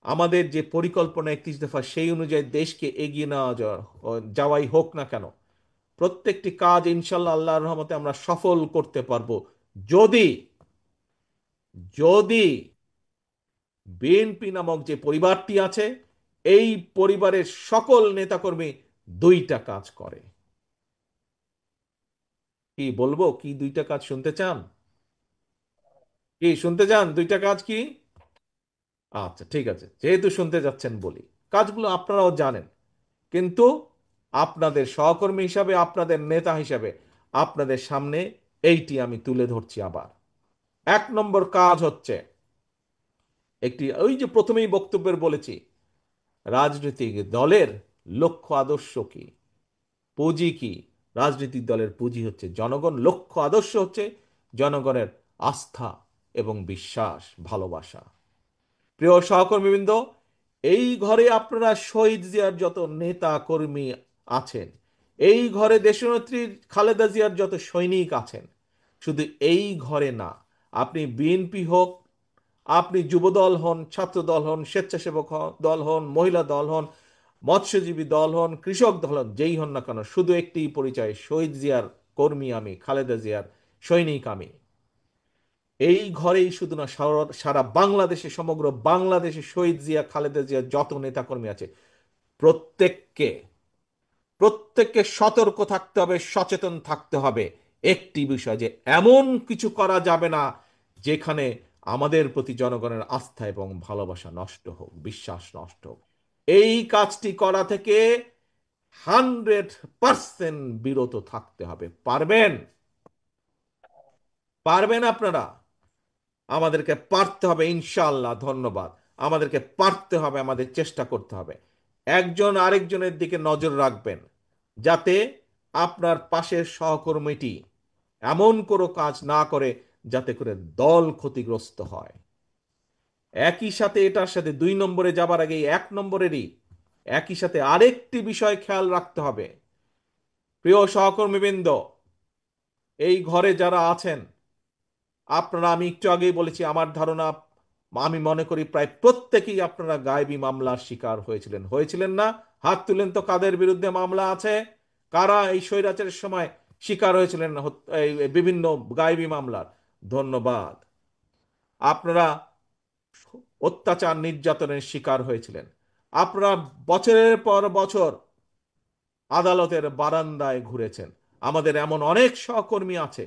আমাদের যে পরিকল্পনা 31 দফা, সেই অনুযায়ী দেশকে এগিয়ে নেওয়া যাওয়াই হোক না কেন, প্রত্যেকটি কাজ ইনশাল্লাহ আল্লাহর রহমতে আমরা সফল করতে পারবো, যদি যদি বিএনপি নামক যে পরিবারটি আছে, এই পরিবারের সকল নেতাকর্মী দুইটা কাজ করে। কি বলবো? কি দুইটা কাজ শুনতে চান? কি শুনতে চান? দুইটা কাজ কি? আচ্ছা, ঠিক আছে, যেহেতু শুনতে যাচ্ছেন বলি। কাজগুলো আপনারাও জানেন, কিন্তু আপনাদের সহকর্মী হিসাবে, আপনাদের নেতা হিসাবে আপনাদের সামনে এইটি আমি তুলে ধরছি আবার। 1 নম্বর কাজ হচ্ছে, একটি ওই যে প্রথমেই বক্তব্যের বলেছি, রাজনৈতিক দলের লক্ষ্য আদর্শ কি, পুঁজি কি? রাজনৈতিক দলের পুঁজি হচ্ছে জনগণ, লক্ষ্য আদর্শ হচ্ছে জনগণের আস্থা এবং বিশ্বাস, ভালোবাসা। প্রিয় সহকর্মীবৃন্দ, এই ঘরে আপনারা শহীদ জিয়ার যত নেতা কর্মী আছেন, এই ঘরে দেশনেত্রী খালেদা জিয়ার যত সৈনিক আছেন, শুধু এই ঘরে না, আপনি বিএনপি হোক, আপনি যুবদল হন, ছাত্র দল হন, স্বেচ্ছাসেবক দল হন, মহিলা দল হন, মৎস্যজীবী দল হন, কৃষক দল হন, যেই হন না কেন, শুধু একটি পরিচয়, শহীদ জিয়ার কর্মী আমি, খালেদা জিয়ার সৈনিক আমি। এই ঘরেই শুধু না, সারা সারা বাংলাদেশে, সমগ্র বাংলাদেশে শহীদ জিয়া খালেদা জিয়ার যত নেতাকর্মী আছে, প্রত্যেককে প্রত্যেককে সতর্ক থাকতে হবে, সচেতন থাকতে হবে একটি বিষয়, যে এমন কিছু করা যাবে না যেখানে আমাদের প্রতি জনগণের আস্থা এবং ভালোবাসা নষ্ট হোক, বিশ্বাস নষ্ট হোক। এই কাজটি করা থেকে 100% বিরত থাকতে হবে। পারবেন? পারবেন আপনারা? আমাদেরকে পারতে হবে ইনশাআল্লাহ। ধন্যবাদ। আমাদেরকে পারতে হবে, আমাদের চেষ্টা করতে হবে। একজন আরেকজনের দিকে নজর রাখবেন, যাতে আপনার পাশের সহকর্মীটি এমন কোনো কাজ না করে যাতে করে দল ক্ষতিগ্রস্ত হয়। একই সাথে, এটার সাথে 2 নম্বরে যাবার আগে 1 নম্বরেরই একই সাথে আরেকটি বিষয় খেয়াল রাখতে হবে। প্রিয় সহকর্মীবৃন্দ, এই ঘরে যারা আছেন আপনারা, আমি একটু আগেই বলেছি, আমার ধারণা, আমি মনে করি প্রায় প্রত্যেকেই আপনারা গায়েবী মামলার শিকার হয়েছিলেন। হয়েছিলেন না? হাত তুলেন তো, কাদের বিরুদ্ধে মামলা আছে, কারা এই স্বৈরাচারের সময় শিকার হয়েছিলেন এই বিভিন্ন গায়েবী মামলার। ধন্যবাদ। আপনারা অত্যাচার নির্যাতনের শিকার হয়েছিলেন। আপনারা বছরের পর বছর আদালতের বারান্দায় ঘুরেছেন। আমাদের এমন অনেক সহকর্মী আছে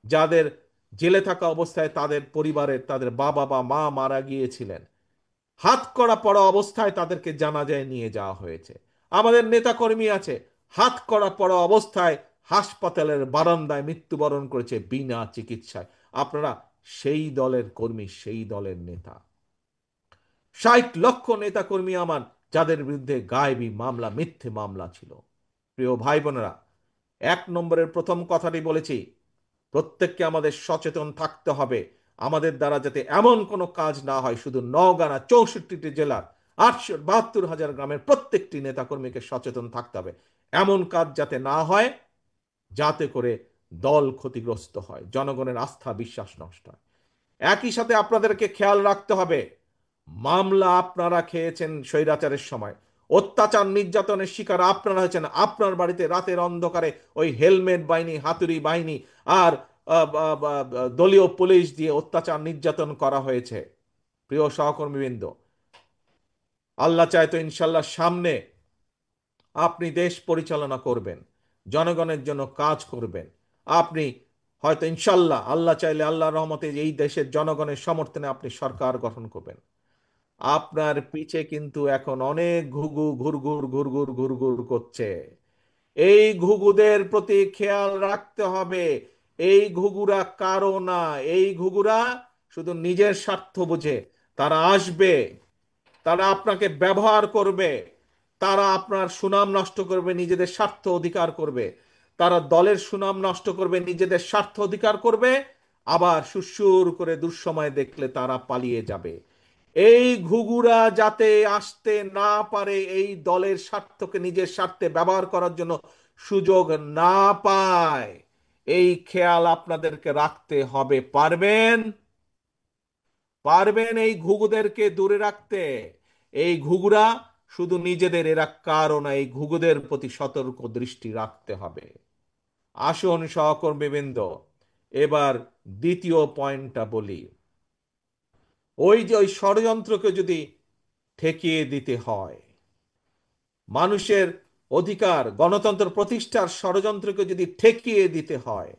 যাদের জেলে থাকা অবস্থায় তাদের পরিবারের, তাদের বাবা বা মা মারা গিয়েছিলেন, হাত করা পড়া অবস্থায় তাদেরকে জানাজায় নিয়ে যাওয়া হয়েছে। আমাদের নেতাকর্মী আছে, হাত করা পড়া অবস্থায় হাসপাতালের বারান্দায় মৃত্যুবরণ করেছে বিনা চিকিৎসায়। আপনারা সেই দলের কর্মী, সেই দলের নেতা। 60 লক্ষ নেতাকর্মী আমার, যাদের বিরুদ্ধে গায়েবী মামলা, মিথ্যে মামলা ছিল। প্রিয় ভাই বোনেরা, 1 নম্বরের প্রথম কথাটি বলেছি, প্রত্যেককে আমাদের সচেতন থাকতে হবে, আমাদের দ্বারা যাতে এমন কোনো কাজ না হয়। শুধু নওগাঁ না, 64টি জেলার 872,000 গ্রামের প্রত্যেকটি নেতাকর্মীকে সচেতন থাকতে হবে, এমন কাজ যাতে না হয় যাতে করে দল ক্ষতিগ্রস্ত হয়, জনগণের আস্থা বিশ্বাস নষ্ট হয়। একই সাথে আপনাদেরকে খেয়াল রাখতে হবে, মামলা আপনারা খেয়েছেন স্বৈরাচারের সময়, অত্যাচার নির্যাতনের শিকার আপনারা হয়েছেন। আপনার বাড়িতে রাতের অন্ধকারে ওই হেলমেট বাহিনী, হাতুড়ি বাহিনী আর দলীয় পুলিশ দিয়ে অত্যাচার নির্যাতন করা হয়েছে। প্রিয় সহকর্মীবৃন্দ, আল্লাহ চায় তো ইনশাল্লাহ সামনে আপনি দেশ পরিচালনা করবেন, জনগণের জন্য কাজ করবেন। আপনি হয়তো ইনশাল্লাহ আল্লাহ চাইলে আল্লাহর রহমতে এই দেশের জনগণের সমর্থনে আপনি সরকার গঠন করবেন। আপনার পিছে কিন্তু এখন অনেক ঘুঘু ঘুরঘুর ঘুরঘুর ঘুরঘুর করছে। এই ঘুঘুদের প্রতি খেয়াল রাখতে হবে। এই ঘুঘুরা কারো না। এই ঘুঘুরা শুধু নিজের স্বার্থ বুঝে। তারা আসবে, তারা আপনাকে ব্যবহার করবে, তারা আপনার সুনাম নষ্ট করবে, নিজেদের স্বার্থ অধিকার করবে। তারা দলের সুনাম নষ্ট করবে, নিজেদের স্বার্থ অধিকার করবে। আবার সুসুর করে দুঃসময় দেখলে তারা পালিয়ে যাবে। এই ঘুঘুরা যাতে আসতে না পারে, এই দলের স্বার্থকে নিজের স্বার্থে ব্যবহার করার জন্য সুযোগ না পায়, এই খেয়াল আপনাদেরকে রাখতে হবে। পারবেন? পারবেন এই ঘুঘুদেরকে দূরে রাখতে? এই ঘুঘুরা শুধু নিজেদের, এরা কারো না। এই ঘুঘুদের প্রতি সতর্ক দৃষ্টি রাখতে হবে। আসুন সহকর্মীবৃন্দ, এবার দ্বিতীয় পয়েন্টটা বলি। ওই যে ওই ষড়যন্ত্রকে যদি ঠেকিয়ে দিতে হয়, মানুষের অধিকার গণতন্ত্র প্রতিষ্ঠার ষড়যন্ত্রকে যদি ঠেকিয়ে দিতে হয়,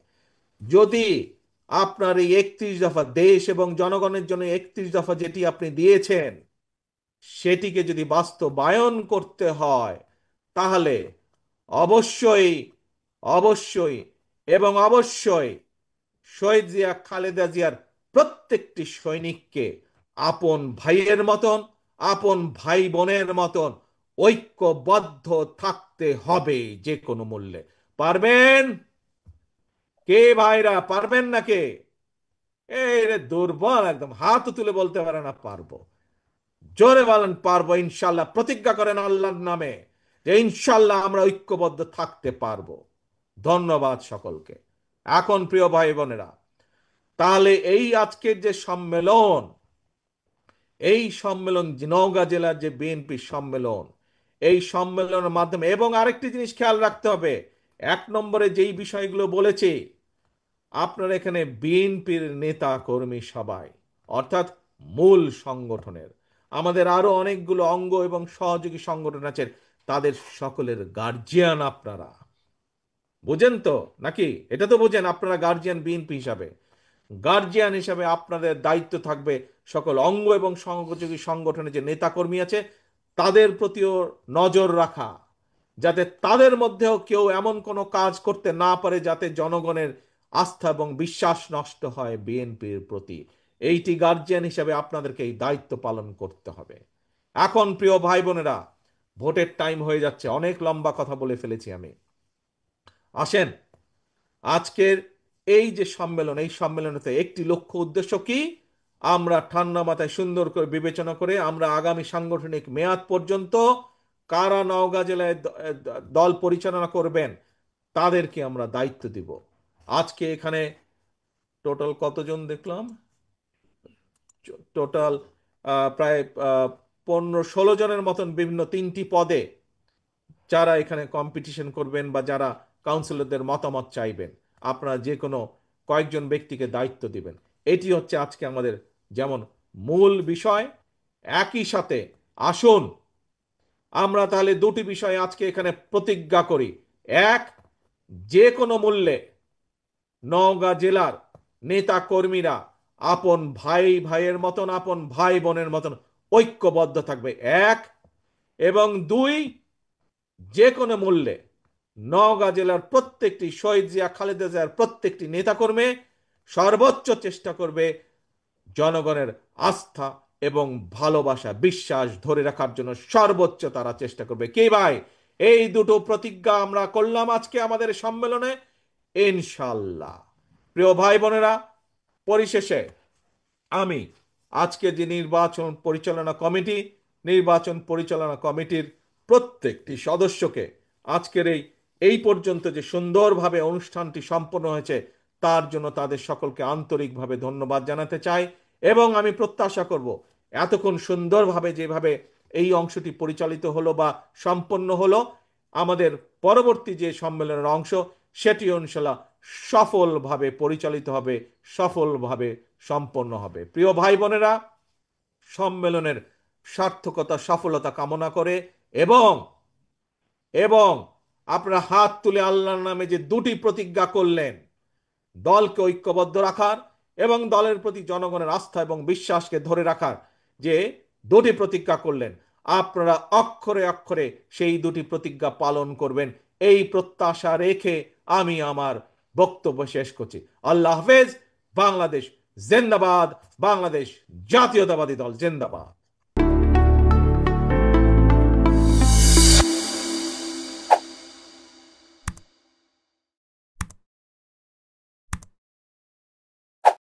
যদি আপনার এই 31 দফা দেশ এবং জনগণের জন্য 31 দফা যেটি আপনি দিয়েছেন, সেটিকে যদি বাস্তবায়ন করতে হয়, তাহলে অবশ্যই, অবশ্যই এবং অবশ্যই শহীদ জিয়া, খালেদা জিয়ার প্রত্যেকটি সৈনিককে আপন ভাইয়ের মতন, আপন ভাই বোনের মতন ঐক্যবদ্ধ থাকতে হবে যে কোনো মূল্যে। পারবেন? কে ভাইরা, পারবেন না কে? এই রে দুর্বল, একদম হাত তুলে বলতে পারে না পারবো। জোরে বলেন পারবো ইনশাল্লাহ। প্রতিজ্ঞা করেন আল্লাহর নামে যে ইনশাল্লাহ আমরা ঐক্যবদ্ধ থাকতে পারবো। ধন্যবাদ সকলকে। এখন প্রিয় ভাই বোনেরা, তাহলে এই আজকের যে সম্মেলন, এই সম্মেলন যে নওগাঁ জেলার যে বিএনপি সম্মেলন, এই সম্মেলনের মাধ্যমে, এবং আরেকটি জিনিস খেয়াল রাখতে হবে, 1 নম্বরে যেই বিষয়গুলো বলেছি, আপনার এখানে বিএনপির নেতা কর্মী সবাই, অর্থাৎ মূল সংগঠনের, আমাদের আরো অনেকগুলো অঙ্গ এবং সহযোগী সংগঠন আছে, তাদের সকলের গার্জিয়ান আপনারা। বুঝেন তো নাকি? এটা তো বোঝেন, আপনারা গার্জিয়ান বিএনপি হিসাবে। গার্জিয়ান হিসাবে আপনাদের দায়িত্ব থাকবে সকল অঙ্গ এবং সহযোগী সংগঠনের যে নেতাকর্মী আছে, তাদের প্রতিও নজর রাখা, যাতে তাদের মধ্যেও কেউ এমন কোনো কাজ করতে না পারে যাতে জনগণের আস্থা এবং বিশ্বাস নষ্ট হয় বিএনপির প্রতি। এইটি গার্জিয়ান হিসাবে আপনাদেরকে এই দায়িত্ব পালন করতে হবে। এখন প্রিয় ভাই বোনেরা, ভোটের টাইম হয়ে যাচ্ছে, অনেক লম্বা কথা বলে ফেলেছি আমি। আসেন, আজকের এই যে সম্মেলন, এই সম্মেলনেতে একটি লক্ষ্য উদ্দেশ্য কি? আমরা ঠান্ডা মাথায় সুন্দর করে বিবেচনা করে আমরা আগামী সাংগঠনিক মেয়াদ পর্যন্ত কারা নওগাঁ জেলায় দল পরিচালনা করবেন, তাদেরকে আমরা দায়িত্ব দিব। আজকে এখানে টোটাল কতজন দেখলাম? টোটাল প্রায় 15-16 জনের মতন বিভিন্ন 3টি পদে যারা এখানে কম্পিটিশন করবেন বা যারা কাউন্সিলরদের মতামত চাইবেন, আপনারা যে কোনো কয়েকজন ব্যক্তিকে দায়িত্ব দিবেন। এটি হচ্ছে আজকে আমাদের যেমন মূল বিষয়। একই সাথে আসুন আমরা তাহলে দুটি বিষয় আজকে এখানে প্রতিজ্ঞা করি। এক, যে কোনো মূল্যে নওগাঁ জেলার নেতা কর্মীরা আপন ভাই ভাইয়ের মতন, আপন ভাই বোনের মতন ঐক্যবদ্ধ থাকবে। এক। এবং দুই, যে কোনো মূল্যে নওগাঁ জেলার প্রত্যেকটি শহীদ জিয়া, খালেদা জিয়ার প্রত্যেকটি নেতাকর্মী সর্বোচ্চ চেষ্টা করবে জনগণের আস্থা এবং ভালোবাসা, বিশ্বাস ধরে রাখার জন্য সর্বোচ্চ তারা চেষ্টা করবে। কি ভাই, এই দুটো প্রতিজ্ঞা আমরা করলাম আজকে আমাদের সম্মেলনে, ইনশাল্লাহ। প্রিয় ভাই বোনেরা, পরিশেষে আমি আজকে যে নির্বাচন পরিচালনা কমিটির প্রত্যেকটি সদস্যকে আজকের এই এই পর্যন্ত যে সুন্দরভাবে অনুষ্ঠানটি সম্পন্ন হয়েছে, তার জন্য তাদের সকলকে আন্তরিকভাবে ধন্যবাদ জানাতে চাই। এবং আমি প্রত্যাশা করব এতক্ষণ সুন্দরভাবে যেভাবে এই অংশটি পরিচালিত হলো বা সম্পন্ন হলো, আমাদের পরবর্তী যে সম্মেলনের অংশ, সেটি ইনশাল্লাহ সফলভাবে পরিচালিত হবে, সফলভাবে সম্পন্ন হবে। প্রিয় ভাই বোনেরা, সম্মেলনের সার্থকতা সফলতা কামনা করে এবং এবং আপনারা হাত তুলে আল্লাহর নামে যে দুটি প্রতিজ্ঞা করলেন, দলকে ঐক্যবদ্ধ রাখার এবং দলের প্রতি জনগণের আস্থা এবং বিশ্বাসকে ধরে রাখার যে দুটি প্রতিজ্ঞা করলেন, আপনারা অক্ষরে অক্ষরে সেই দুটি প্রতিজ্ঞা পালন করবেন, এই প্রত্যাশা রেখে আমি আমার বক্তব্য শেষ করছি। আল্লাহ হাফেজ। বাংলাদেশ জিন্দাবাদ। বাংলাদেশ জাতীয়তাবাদী দল জিন্দাবাদ।